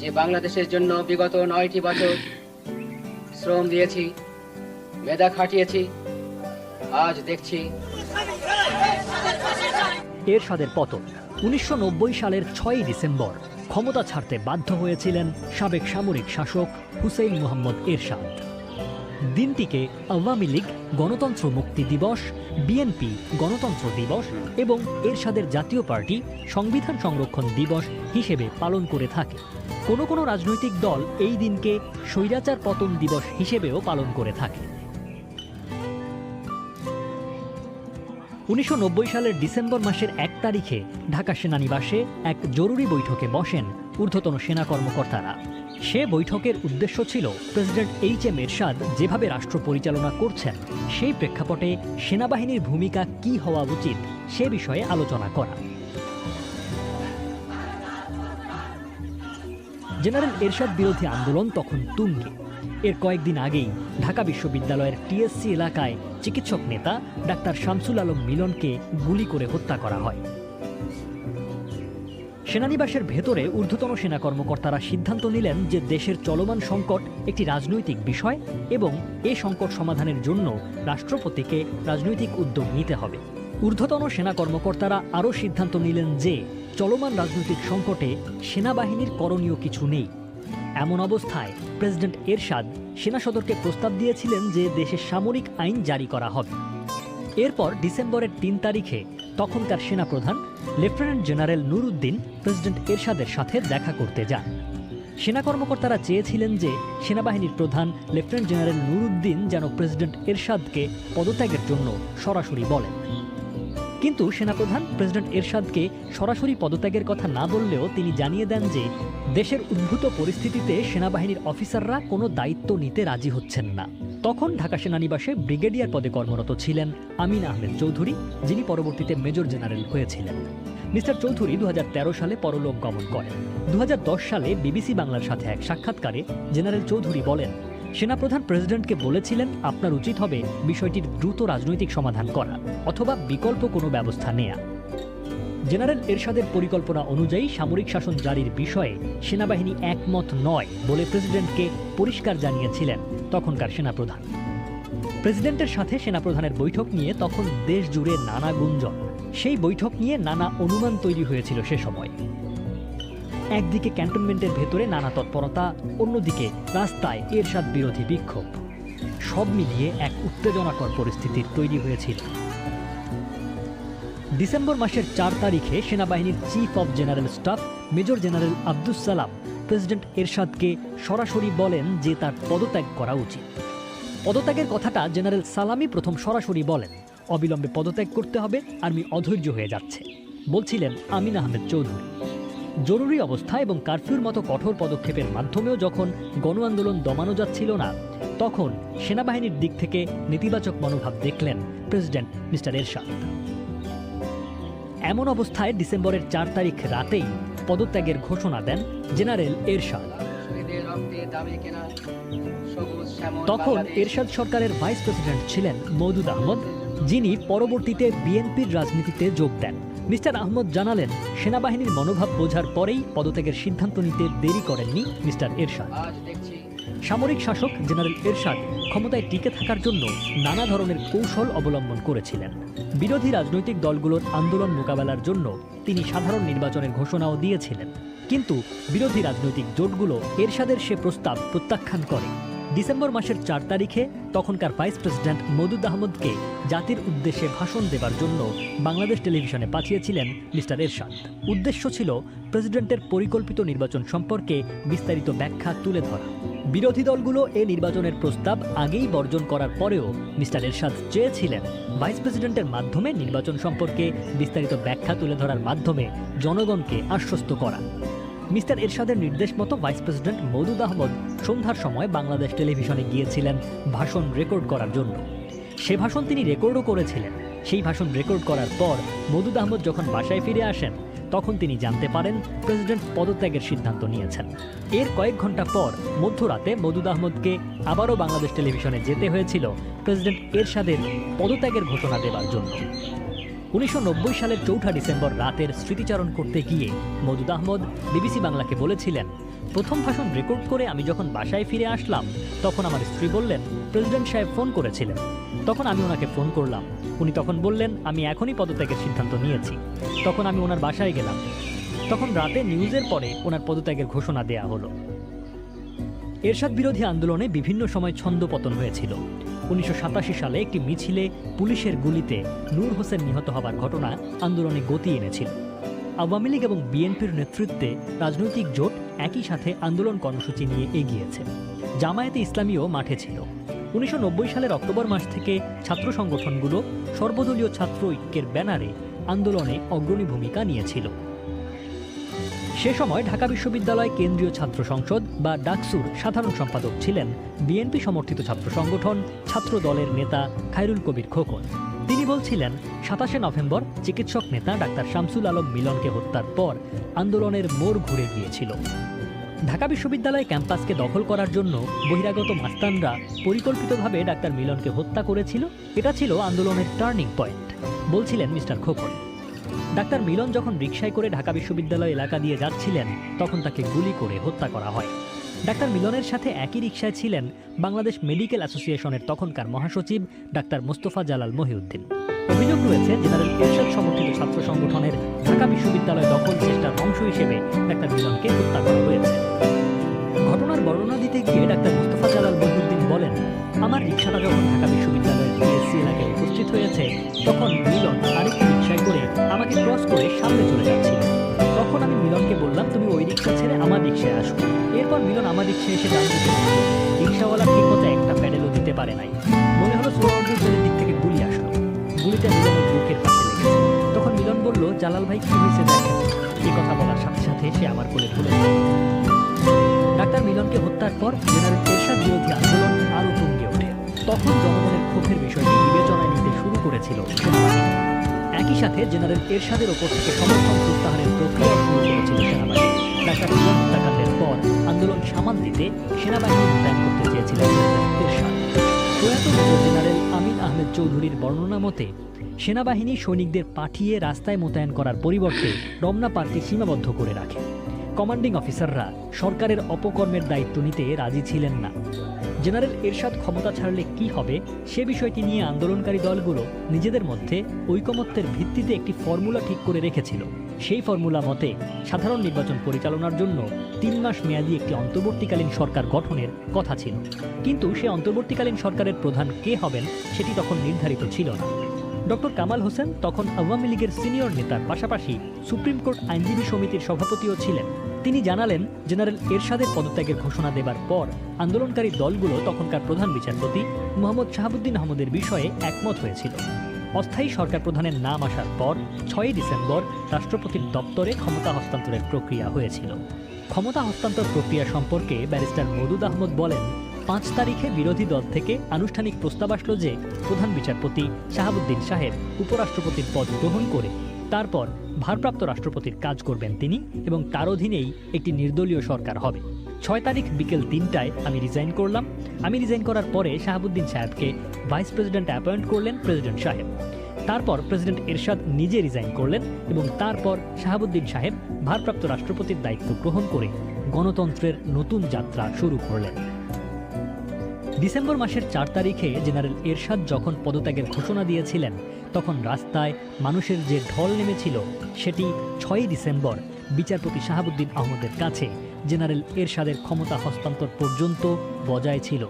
যে বাংলাদেশের জন্য বিগত 9টি বছর শ্রম দিয়েছি, মেধা খাটিয়েছি, আজ দেখছি এরশাদের পতন ১৯৯০ সালের ৬ই ডিসেম্বর ক্ষমতা ছাড়তে বাধ্য হয়েছিলেন সাবেক সামরিক শাসক হুসেইন মোহাম্মদ এরশাদ। দিনটিকে আওয়ামী লীগ গণতন্ত্র মুক্তি দিবস, বিএনপি গণতন্ত্র দিবস এবং এরশাদের জাতীয় পার্টি সংবিধান সংরক্ষণ দিবস হিসেবে পালন করে থাকে। কোনো কোনো রাজনৈতিক দল এই দিনকে স্বৈরাচার পতন দিবস হিসেবেও পালন করে থাকে। ১৯৯০ সালের ডিসেম্বর মাসের ১ তারিখে ঢাকা সেনানিবাসে এক জরুরি বৈঠকে বসেন ঊর্ধ্বতন সেনা কর্মকর্তারা। সে বৈঠকের উদ্দেশ্য ছিল প্রেসিডেন্ট এইচ.এম. এরশাদ যেভাবে রাষ্ট্র পরিচালনা করছেন সেই প্রেক্ষাপটে সেনাবাহিনীর ভূমিকা কী হওয়া উচিত সে বিষয়ে আলোচনা করা। জেনারেল এরশাদ বিরোধী আন্দোলন তখন তুঙ্গে। এর কয়েকদিন আগেই ঢাকা বিশ্ববিদ্যালয়ের টিএসসি এলাকায় চিকিৎসক নেতা ডাক্তার শামসুল আলম মিলনকে গুলি করে হত্যা করা হয়। সেনানিবাসের ভেতরে ঊর্ধ্বতন সেনা কর্মকর্তারা সিদ্ধান্ত নিলেন যে দেশের চলমান সংকট একটি রাজনৈতিক বিষয় এবং এ সংকট সমাধানের জন্য রাষ্ট্রপতিকে রাজনৈতিক উদ্যোগ নিতে হবে। ঊর্ধ্বতন সেনা কর্মকর্তারা আরও সিদ্ধান্ত নিলেন যে চলমান রাজনৈতিক সংকটে সেনাবাহিনীর করণীয় কিছু নেই। এমন অবস্থায় প্রেসিডেন্ট এরশাদ সেনা সদরকে প্রস্তাব দিয়েছিলেন যে দেশে সামরিক আইন জারি করা হবে। এরপর ডিসেম্বরের ৩ তারিখে তখনকার সেনাপ্রধান লেফটেন্যান্ট জেনারেল নুরউদ্দিন প্রেসিডেন্ট এরশাদের সাথে দেখা করতে যান। সেনা কর্মকর্তারা চেয়েছিলেন যে সেনাবাহিনীর প্রধান লেফটেন্যান্ট জেনারেল নুরউদ্দিন যেন প্রেসিডেন্ট এরশাদকে পদত্যাগের জন্য সরাসরি বলেন। কিন্তু সেনাপ্রধান প্রেসিডেন্ট এরশাদকে সরাসরি পদত্যাগের কথা না বললেও তিনি জানিয়ে দেন যে দেশের উদ্ভূত পরিস্থিতিতে সেনাবাহিনীর অফিসাররা কোনো দায়িত্ব নিতে রাজি হচ্ছেন না। তখন ঢাকা সেনানিবাসে ব্রিগেডিয়ার পদে কর্মরত ছিলেন আমিন আহমেদ চৌধুরী, যিনি পরবর্তীতে মেজর জেনারেল হয়েছিলেন। মিস্টার চৌধুরী ২০১৩ সালে পরলোক গমন করেন। ২০১০ সালে বিবিসি বাংলার সাথে এক সাক্ষাৎকারে জেনারেল চৌধুরী বলেন, সেনাপ্রধান প্রেসিডেন্টকে বলেছিলেন আপনার উচিত হবে বিষয়টির দ্রুত রাজনৈতিক সমাধান করা অথবা বিকল্প কোনো ব্যবস্থা নেয়া। জেনারেল এরশাদের পরিকল্পনা অনুযায়ী সামরিক শাসন জারির বিষয়ে সেনাবাহিনী একমত নয় বলে প্রেসিডেন্টকে পরিষ্কার জানিয়েছিলেন তখনকার সেনাপ্রধান। প্রেসিডেন্টের সাথে সেনাপ্রধানের বৈঠক নিয়ে তখন দেশ জুড়ে নানা গুঞ্জন, সেই বৈঠক নিয়ে নানা অনুমান তৈরি হয়েছিল সে সময়। একদিকে ক্যান্টনমেন্টের ভেতরে নানা তৎপরতা, অন্যদিকে রাস্তায় এরশাদ বিরোধী বিক্ষোভ, সব মিলিয়ে এক উত্তেজনাকর পরিস্থিতির তৈরি হয়েছিল। ডিসেম্বর মাসের ৪ তারিখে সেনাবাহিনীর chief of general staff major general Abdus Salam president এরশাদকে সরাসরি বলেন যে তার পদত্যাগ করা উচিত। পদত্যাগের কথাটা জেনারেল সালামই প্রথম সরাসরি বলেন। অবিলম্বে পদত্যাগ করতে হবে, আর্মি অধৈর্য হয়ে যাচ্ছে, বলছিলেন আমিন আহমেদ চৌধুরী। জরুরি অবস্থা এবং কারফিউর মতো কঠোর পদক্ষেপের মাধ্যমেও যখন গণ আন্দোলন দমানো যাচ্ছিল না, তখন সেনাবাহিনীর দিক থেকে নেতিবাচক মনোভাব দেখলেন প্রেসিডেন্ট মিস্টার এরশাদ। এমন অবস্থায় ডিসেম্বরের ৪ তারিখ রাতেই পদত্যাগের ঘোষণা দেন জেনারেল এরশাদ। তখন এরশাদ সরকারের ভাইস প্রেসিডেন্ট ছিলেন মওদুদ আহমদ, যিনি পরবর্তীতে বিএনপির রাজনীতিতে যোগ দেন। মিস্টার আহমদ জানালেন, সেনাবাহিনীর মনোভাব বোঝার পরেই পদত্যাগের সিদ্ধান্ত নিতে দেরি করেননি মিস্টার এরশাদ। সামরিক শাসক জেনারেল এরশাদ ক্ষমতায় টিকে থাকার জন্য নানা ধরনের কৌশল অবলম্বন করেছিলেন। বিরোধী রাজনৈতিক দলগুলোর আন্দোলন মোকাবেলার জন্য তিনি সাধারণ নির্বাচনের ঘোষণাও দিয়েছিলেন, কিন্তু বিরোধী রাজনৈতিক জোটগুলো এরশাদের সে প্রস্তাব প্রত্যাখ্যান করে। ডিসেম্বর মাসের ৪ তারিখে তখনকার ভাইস প্রেসিডেন্ট মওদুদ আহমদকে জাতির উদ্দেশ্যে ভাষণ দেবার জন্য বাংলাদেশ টেলিভিশনে পাঠিয়েছিলেন মিস্টার এরশাদ। উদ্দেশ্য ছিল প্রেসিডেন্টের পরিকল্পিত নির্বাচন সম্পর্কে বিস্তারিত ব্যাখ্যা তুলে ধরা। বিরোধী দলগুলো এ নির্বাচনের প্রস্তাব আগেই বর্জন করার পরেও মিস্টার এরশাদ চেয়েছিলেন ভাইস প্রেসিডেন্টের মাধ্যমে নির্বাচন সম্পর্কে বিস্তারিত ব্যাখ্যা তুলে ধরার মাধ্যমে জনগণকে আশ্বস্ত করা। মিস্টার এরশাদের নির্দেশ মতো ভাইস প্রেসিডেন্ট মওদুদ আহমদ সন্ধ্যার সময় বাংলাদেশ টেলিভিশনে গিয়েছিলেন ভাষণ রেকর্ড করার জন্য। সে ভাষণ তিনি রেকর্ডও করেছিলেন। সেই ভাষণ রেকর্ড করার পর মওদুদ আহমদ যখন বাসায় ফিরে আসেন, তখন তিনি জানতে পারেন প্রেসিডেন্ট পদত্যাগের সিদ্ধান্ত নিয়েছেন। এর কয়েক ঘন্টা পর মধ্যরাতে মওদুদ আহমদকে আবারও বাংলাদেশ টেলিভিশনে যেতে হয়েছিল প্রেসিডেন্ট এরশাদের পদত্যাগের ঘোষণা দেবার জন্য। 1990 সালের 4 ডিসেম্বর রাতের স্মৃতিচারণ করতে গিয়ে মওদুদ আহমদ বিবিসি বাংলাকে বলেছিলেন, প্রথম ভাষণ রেকর্ড করে আমি যখন বাসায় ফিরে আসলাম তখন আমার স্ত্রী বললেন, প্রেসিডেন্ট সাহেব ফোন করেছিলেন। তখন আমি ওনাকে ফোন করলাম। উনি তখন বললেন, আমি এখনই পদত্যাগের সিদ্ধান্ত নিয়েছি। তখন আমি ওনার বাসায় গেলাম। তখন রাতে নিউজের পরে ওনার পদত্যাগের ঘোষণা দেয়া হলো। এরশাদ বিরোধী আন্দোলনে বিভিন্ন সময় ছন্দপতন হয়েছিল। 1987 সালে একটি মিছিলে পুলিশের গুলিতে নূর হোসেন নিহত হবার ঘটনা আন্দোলনে গতি এনেছিল। আওয়ামী লীগ এবং বিএনপির নেতৃত্বে রাজনৈতিক জোট একই সাথে আন্দোলন কর্মসূচি নিয়ে এগিয়েছে। জামায়াতে ইসলামীও মাঠে ছিল। 1990 সালের অক্টোবর মাস থেকে ছাত্র সংগঠনগুলো সর্বদলীয় ছাত্র ঐক্যের ব্যানারে আন্দোলনে অগ্রণী ভূমিকা নিয়েছিল। সে সময় ঢাকা বিশ্ববিদ্যালয় কেন্দ্রীয় ছাত্র সংসদ বা ডাকসুর সাধারণ সম্পাদক ছিলেন বিএনপি সমর্থিত ছাত্র সংগঠন ছাত্র দলের নেতা খায়রুল কবির খোকন। তিনি বলছিলেন, 27 নভেম্বর চিকিৎসক নেতা ডাক্তার শামসুল আলম মিলনকে হত্যার পর আন্দোলনের মোড় ঘুরে গিয়েছিল। ঢাকা বিশ্ববিদ্যালয় ক্যাম্পাসকে দখল করার জন্য বহিরাগত মাস্তানরা পরিকল্পিতভাবে ডাক্তার মিলনকে হত্যা করেছিল। এটা ছিল আন্দোলনের টার্নিং পয়েন্ট, বলছিলেন মিস্টার খোকন। ডাক্তার মিলন যখন রিকশায় করে ঢাকা বিশ্ববিদ্যালয় এলাকা দিয়ে যাচ্ছিলেন তখন তাকে গুলি করে হত্যা করা হয়। ডাক্তার মিলনের সাথে একই রিকশায় ছিলেন বাংলাদেশ মেডিকেল অ্যাসোসিয়েশনের তখনকার মহাসচিব ডাক্তার মোস্তফা জালাল মহিউদ্দিন। অভিযোগ রয়েছে জেনারেল এরশাদ সমর্থিত ছাত্র সংগঠনের ঢাকা বিশ্ববিদ্যালয় দখল চেষ্টার অংশ হিসেবে ডাক্তার মিলনকে হত্যা করা হয়েছে। ঘটনার বর্ণনা দিতে গিয়ে ডাক্তার মোস্তফা জালাল মহিউদ্দিন বলেন, আমার রিকশাটা যখন ঢাকা বিশ্ববিদ্যালয়ের টিএসসি এলাকায় উপস্থিত হয়েছে তখন মিলন আরেকটি রিকশায় করে আমাকে ক্রস করে সামনে চলে যাচ্ছিল। তখন আমি মিলনকে বললাম, তুমি ওই রিকশা ছেড়ে আমার রিকশায় আসো। এরপর মিলন আমার রিকশায় এসে ডান দিকে বসল। রিকশাওয়ালা ঠিক মতো একটা প্যাডেলও দিতে পারে নাই। মনে হলো সুপারভাইজারের দিক থেকে গুলি আসলো। গুলিটা মিলনের বুকের পাশে লেগেছে। তখন মিলন বলল, জালাল ভাই কি হয়েছে দেখেন। এই কথা বলার সাথে সাথে সে আমার কোলে ধরে গেল। ডাক্তার মিলনকে হত্যার পর জেনারেল এরশাদ বিরোধী আন্দোলন আরও তুঙ্গে ওঠে। তখন জনগণের ক্ষোভের বিষয়টি বিবেচনায় নিতে শুরু করেছিল সেনাবাহিনী। একই সাথে জেনারেল এরশাদের ওপর থেকে সমর্থন প্রত্যাহারের প্রক্রিয়া শুরু করেছিল সেনাবাহিনী। ডাক্তার মিলন হত্যাকাণ্ডের পর আন্দোলন সামাল দিতে সেনাবাহিনী মোতায়েন করতে চেয়েছিলেন এরশাদ। প্রয়াত মেজর জেনারেল আমিন আহমেদ চৌধুরীর বর্ণনা মতে সেনাবাহিনী সৈনিকদের পাঠিয়ে রাস্তায় মোতায়েন করার পরিবর্তে রমনা পার্কে সীমাবদ্ধ করে রাখে। কমান্ডিং অফিসাররা সরকারের অপকর্মের দায়িত্ব নিতে রাজি ছিলেন না। জেনারেল এরশাদ ক্ষমতা ছাড়লে কি হবে সে বিষয়টি নিয়ে আন্দোলনকারী দলগুলো নিজেদের মধ্যে ঐকমত্যের ভিত্তিতে একটি ফর্মুলা ঠিক করে রেখেছিল। সেই ফর্মুলা মতে সাধারণ নির্বাচন পরিচালনার জন্য 3 মাস মেয়াদী একটি অন্তর্বর্তীকালীন সরকার গঠনের কথা ছিল। কিন্তু সে অন্তর্বর্তীকালীন সরকারের প্রধান কে হবেন সেটি তখন নির্ধারিত ছিল না। ডক্টর কামাল হোসেন তখন আওয়ামী লীগের সিনিয়র নেতার পাশাপাশি সুপ্রিম কোর্ট আইনজীবী সমিতির সভাপতিও ছিলেন। তিনি জানালেন, জেনারেল এরশাদের পদত্যাগের ঘোষণা দেবার পর আন্দোলনকারী দলগুলো তখনকার প্রধান বিচারপতি মোহাম্মদ শাহাবুদ্দিন আহমদের বিষয়ে একমত হয়েছিল। অস্থায়ী সরকার প্রধানের নাম আসার পর 6 ডিসেম্বর রাষ্ট্রপতির দপ্তরে ক্ষমতা হস্তান্তরের প্রক্রিয়া হয়েছিল। ক্ষমতা হস্তান্তর প্রক্রিয়া সম্পর্কে ব্যারিস্টার মওদুদ আহমদ বলেন, 5 তারিখে বিরোধী দল থেকে আনুষ্ঠানিক প্রস্তাব আসলো যে প্রধান বিচারপতি শাহাবুদ্দিন সাহেব উপরাষ্ট্রপতির পদ গ্রহণ করে তারপর ভারপ্রাপ্ত রাষ্ট্রপতির কাজ করবেন তিনি এবং তার অধীনেই একটি নির্দলীয় সরকার হবে। 6 তারিখ বিকেল 3টায় আমি রিজাইন করলাম। আমি রিজাইন করার পরে শাহাবুদ্দিন সাহেবকে ভাইস প্রেসিডেন্ট অ্যাপয়েন্ট করলেন প্রেসিডেন্ট সাহেব। তারপর প্রেসিডেন্ট এরশাদ নিজে রিজাইন করলেন এবং তারপর শাহাবুদ্দিন সাহেব ভারপ্রাপ্ত রাষ্ট্রপতির দায়িত্ব গ্রহণ করে গণতন্ত্রের নতুন যাত্রা শুরু করলেন। ডিসেম্বর মাসের 4 তারিখে জেনারেল এরশাদ যখন পদত্যাগের ঘোষণা দিয়েছিলেন তখন রাস্তায় মানুষের যে ঢল নেমেছিল সেটি 6 ডিসেম্বর বিচারপতি শাহাবুদ্দিন আহমদের কাছে জেনারেল এরশাদের ক্ষমতা হস্তান্তর পর্যন্ত বজায় ছিল।